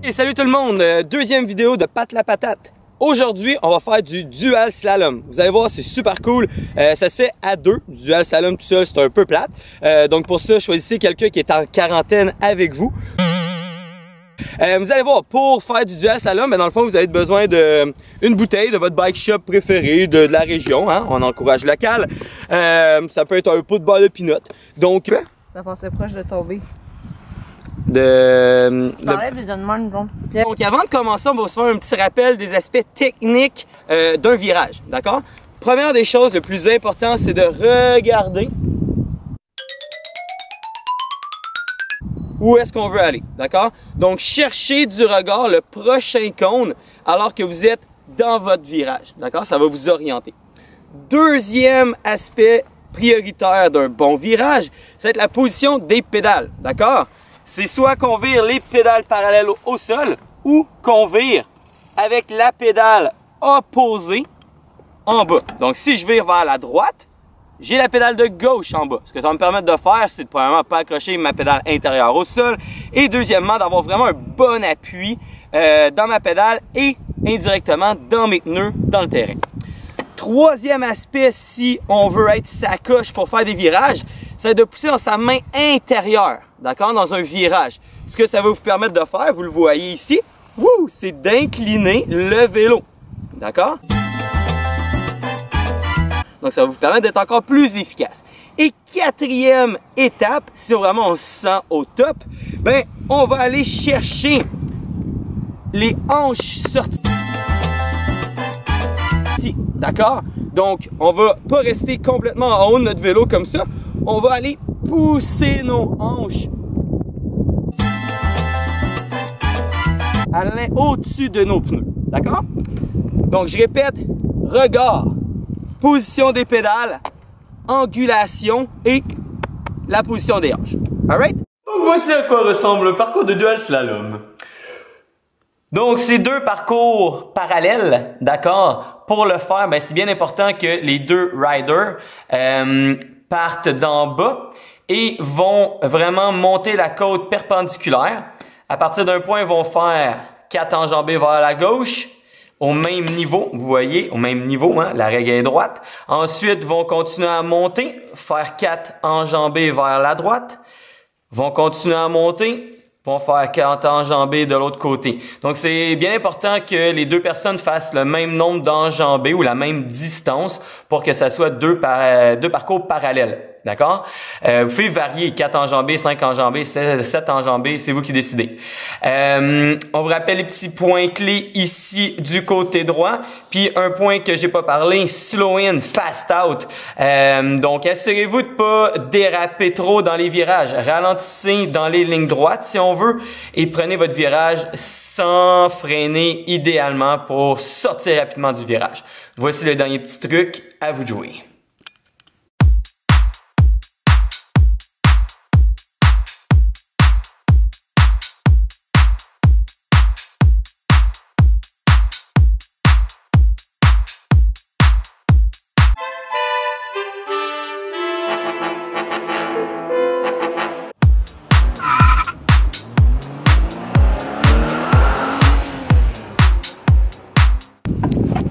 Et salut tout le monde, deuxième vidéo de Pat la patate. Aujourd'hui, on va faire du dual slalom. Vous allez voir, c'est super cool. Ça se fait à deux. Du dual slalom tout seul, c'est un peu plate. Donc pour ça, choisissez quelqu'un qui est en quarantaine avec vous. Vous allez voir, pour faire du dual slalom, dans le fond, vous avez besoin d'une bouteille de votre bike shop préféré de la région. Hein? On encourage local. Ça peut être un pot de beurre de pinot. Donc, ça passait proche de tomber. Donc avant de commencer, on va se faire un petit rappel des aspects techniques d'un virage, d'accord? Première des choses, le plus important, c'est de regarder où est-ce qu'on veut aller, d'accord? Donc cherchez du regard le prochain cône alors que vous êtes dans votre virage, d'accord? Ça va vous orienter. Deuxième aspect prioritaire d'un bon virage, ça va être la position des pédales, d'accord? C'est soit qu'on vire les pédales parallèles au sol ou qu'on vire avec la pédale opposée en bas. Donc, si je vire vers la droite, j'ai la pédale de gauche en bas. Ce que ça va me permettre de faire, c'est de premièrement pas accrocher ma pédale intérieure au sol et deuxièmement d'avoir vraiment un bon appui dans ma pédale et indirectement dans mes pneus dans le terrain. Troisième aspect, si on veut être sacoche pour faire des virages, c'est de pousser dans sa main intérieure, d'accord, dans un virage. Ce que ça va vous permettre de faire, vous le voyez ici, c'est d'incliner le vélo, d'accord? Donc ça va vous permettre d'être encore plus efficace. Et quatrième étape, si vraiment on se sent au top, ben on va aller chercher les hanches sorties. D'accord? Donc, on va pas rester complètement en haut de notre vélo comme ça. On va aller pousser nos hanches au-dessus de nos pneus. D'accord? Donc, je répète, regard, position des pédales, angulation et la position des hanches. Alright? Donc, voici à quoi ressemble le parcours de dual slalom. Donc, c'est deux parcours parallèles, d'accord? Pour le faire, ben, c'est bien important que les deux riders partent d'en bas et vont vraiment monter la côte perpendiculaire. À partir d'un point, ils vont faire 4 enjambées vers la gauche, au même niveau, vous voyez, au même niveau, hein, la règle est droite. Ensuite, vont continuer à monter, faire 4 enjambées vers la droite, vont continuer à monter, vont faire 40 enjambées de l'autre côté. Donc, c'est bien important que les deux personnes fassent le même nombre d'enjambées ou la même distance pour que ça soit deux parcours parallèles. D'accord? Vous pouvez varier 4 enjambées, 5 enjambées, 7 enjambées, c'est vous qui décidez. On vous rappelle les petits points clés ici du côté droit. Puis un point que j'ai pas parlé, slow in, fast out. Donc assurez-vous de pas déraper trop dans les virages. Ralentissez dans les lignes droites si on veut et prenez votre virage sans freiner idéalement pour sortir rapidement du virage. Voici le dernier petit truc, à vous de jouer.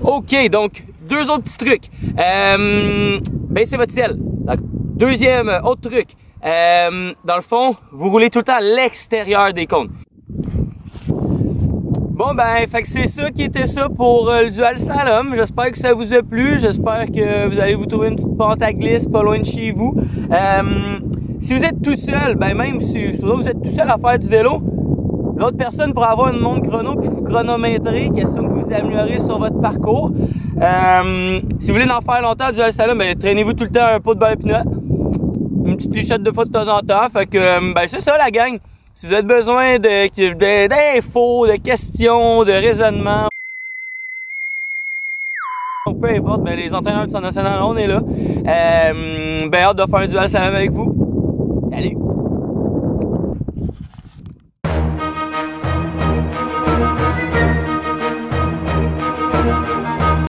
OK, donc, deux autres petits trucs. Baissez votre ciel. Deuxième, autre truc. Dans le fond, vous roulez tout le temps à l'extérieur des cônes. Bon, ben, fait que c'est ça qui était ça pour le dual slalom. J'espère que ça vous a plu. J'espère que vous allez vous trouver une petite pente à glisse pas loin de chez vous. Si vous êtes tout seul, ben même si vous êtes tout seul à faire du vélo, l'autre personne pourra avoir une montre chrono puis vous chronométrer, question que vous améliorez sur votre parcours. Si vous voulez en faire longtemps du dual slalom, ben, traînez-vous tout le temps un pot de beurre de pinot, une petite lichette de fois de temps en temps. Fait que ben c'est ça la gang. Si vous avez besoin d'infos, de questions, de raisonnements, peu importe, ben les entraîneurs du Centre national, on est là. Ben hâte de faire un dual slalom avec vous. Salut!